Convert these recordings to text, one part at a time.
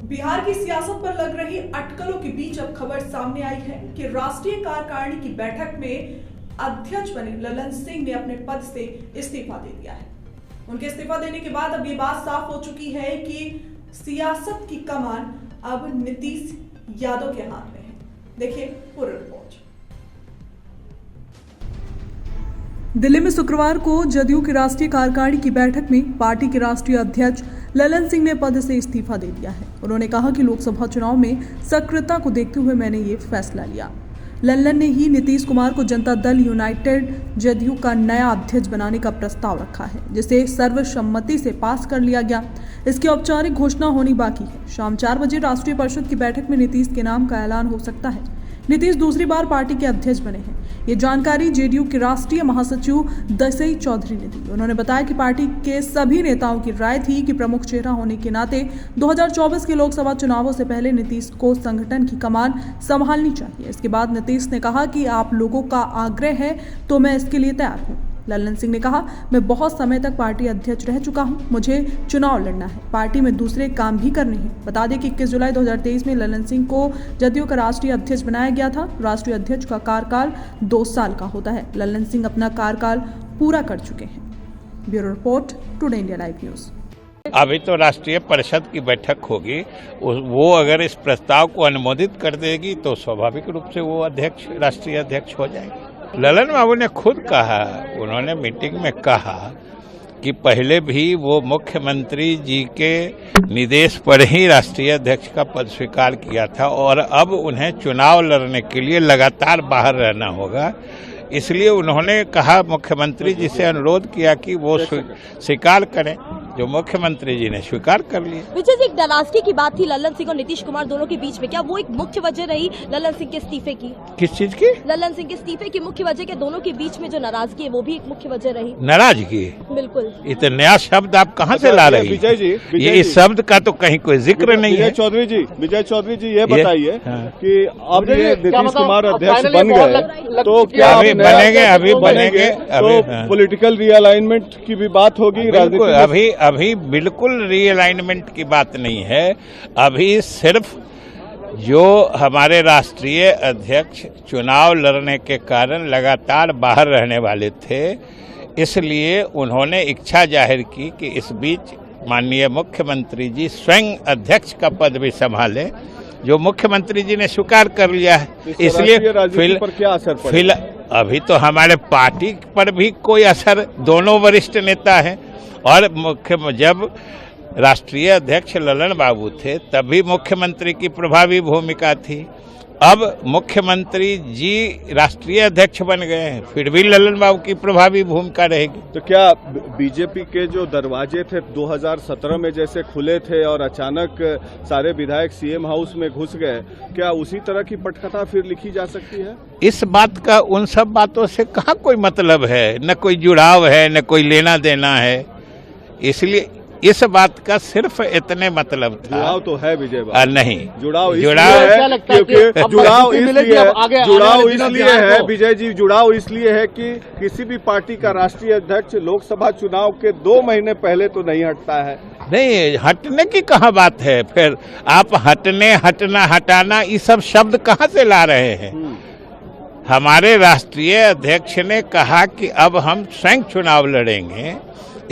बिहार की सियासत पर लग रही अटकलों के बीच अब खबर सामने आई है कि राष्ट्रीय कार्यकारिणी की बैठक में अध्यक्ष बने ललन सिंह ने अपने पद से इस्तीफा दे दिया है। उनके इस्तीफा देने के बाद अब ये बात साफ हो चुकी है कि सियासत की कमान अब नीतीश यादव के हाथ में है। देखिए पूरी रिपोर्ट। दिल्ली में शुक्रवार को जदयू की राष्ट्रीय कार्यकारिणी की बैठक में पार्टी के राष्ट्रीय अध्यक्ष ललन सिंह ने पद से इस्तीफा दे दिया है। उन्होंने कहा कि लोकसभा चुनाव में सक्रियता को देखते हुए मैंने ये फैसला लिया। ललन ने ही नीतीश कुमार को जनता दल यूनाइटेड जदयू का नया अध्यक्ष बनाने का प्रस्ताव रखा है, जिसे सर्वसम्मति से पास कर लिया गया। इसकी औपचारिक घोषणा होनी बाकी है। शाम 4 बजे राष्ट्रीय परिषद की बैठक में नीतीश के नाम का ऐलान हो सकता है। नीतीश दूसरी बार पार्टी के अध्यक्ष बने हैं। ये जानकारी जेडीयू के राष्ट्रीय महासचिव दसई चौधरी ने दी। उन्होंने बताया कि पार्टी के सभी नेताओं की राय थी कि प्रमुख चेहरा होने के नाते 2024 के लोकसभा चुनावों से पहले नीतीश को संगठन की कमान संभालनी चाहिए। इसके बाद नीतीश ने कहा कि आप लोगों का आग्रह है तो मैं इसके लिए तैयार हूँ। ललन सिंह ने कहा, मैं बहुत समय तक पार्टी अध्यक्ष रह चुका हूं, मुझे चुनाव लड़ना है, पार्टी में दूसरे काम भी करने हैं। बता दें कि 21 जुलाई 2023 में ललन सिंह को जदयू का राष्ट्रीय अध्यक्ष बनाया गया था। राष्ट्रीय अध्यक्ष का कार्यकाल 2 साल का होता है। ललन सिंह अपना कार्यकाल पूरा कर चुके हैं। Bureau report, today India live news. अभी तो राष्ट्रीय परिषद की बैठक होगी, वो अगर इस प्रस्ताव को अनुमोदित कर देगी तो स्वाभाविक रूप से वो राष्ट्रीय अध्यक्ष हो जाएगी। ललन बाबू ने खुद कहा, उन्होंने मीटिंग में कहा कि पहले भी वो मुख्यमंत्री जी के निर्देश पर ही राष्ट्रीय अध्यक्ष का पद स्वीकार किया था और अब उन्हें चुनाव लड़ने के लिए लगातार बाहर रहना होगा। इसलिए उन्होंने कहा, मुख्यमंत्री जी से अनुरोध किया कि वो स्वीकार करें, जो मुख्यमंत्री जी ने स्वीकार कर लिया। विजय जी, एक नाराजगी की बात थी ललन सिंह और नीतीश कुमार दोनों के बीच में, क्या वो एक मुख्य वजह रही ललन सिंह के इस्तीफे की? किस चीज की? ललन सिंह के इस्तीफे की मुख्य वजह के दोनों के बीच में जो नाराजगी है वो भी एक मुख्य वजह रही? नाराजगी? बिल्कुल। इतना नया शब्द आप कहाँ से ला रही? विजय जी, ये इस शब्द का तो कहीं कोई जिक्र नहीं है। विजय चौधरी जी ये बताइए कि अब ये नीतीश कुमार अध्यक्ष बन गए तो क्या अभी बनेंगे तो पॉलिटिकल रीअलाइनमेंट की भी बात होगी? अभी बिल्कुल रीअलाइनमेंट की बात नहीं है। अभी सिर्फ जो हमारे राष्ट्रीय अध्यक्ष चुनाव लड़ने के कारण लगातार बाहर रहने वाले थे, इसलिए उन्होंने इच्छा जाहिर की कि इस बीच माननीय मुख्यमंत्री जी स्वयं अध्यक्ष का पद भी संभालें, जो मुख्यमंत्री जी ने स्वीकार कर लिया है। इसलिए क्या असर अभी तो हमारे पार्टी पर भी कोई असर, दोनों वरिष्ठ नेता हैं और जब राष्ट्रीय अध्यक्ष ललन बाबू थे तभी मुख्यमंत्री की प्रभावी भूमिका थी। अब मुख्यमंत्री जी राष्ट्रीय अध्यक्ष बन गए हैं, फिर भी ललन बाबू की प्रभावी भूमिका रहेगी। तो क्या बीजेपी के जो दरवाजे थे 2017 में जैसे खुले थे और अचानक सारे विधायक सीएम हाउस में घुस गए, क्या उसी तरह की पटकथा फिर लिखी जा सकती है? इस बात का उन सब बातों से कहाँ कोई मतलब है, न कोई जुड़ाव है, न कोई लेना देना है। इसलिए इस बात का सिर्फ इतने मतलब था। जुड़ाव तो है विजय बाबू, नहीं जुड़ाव है क्योंकि जुड़ाव इसलिए है विजय जी, जुड़ाव इसलिए है कि किसी भी पार्टी का राष्ट्रीय अध्यक्ष लोकसभा चुनाव के 2 महीने पहले तो नहीं हटता है। नहीं, हटने की कहाँ बात है? फिर आप हटने, हटना, हटाना, ये सब शब्द कहाँ से ला रहे हैं? हमारे राष्ट्रीय अध्यक्ष ने कहा कि अब हम स्वयं चुनाव लड़ेंगे,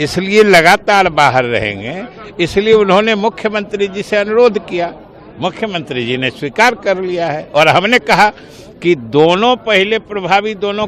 इसलिए लगातार बाहर रहेंगे। इसलिए उन्होंने मुख्यमंत्री जी से अनुरोध किया, मुख्यमंत्री जी ने स्वीकार कर लिया है और हमने कहा कि दोनों पहले प्रभावी दोनों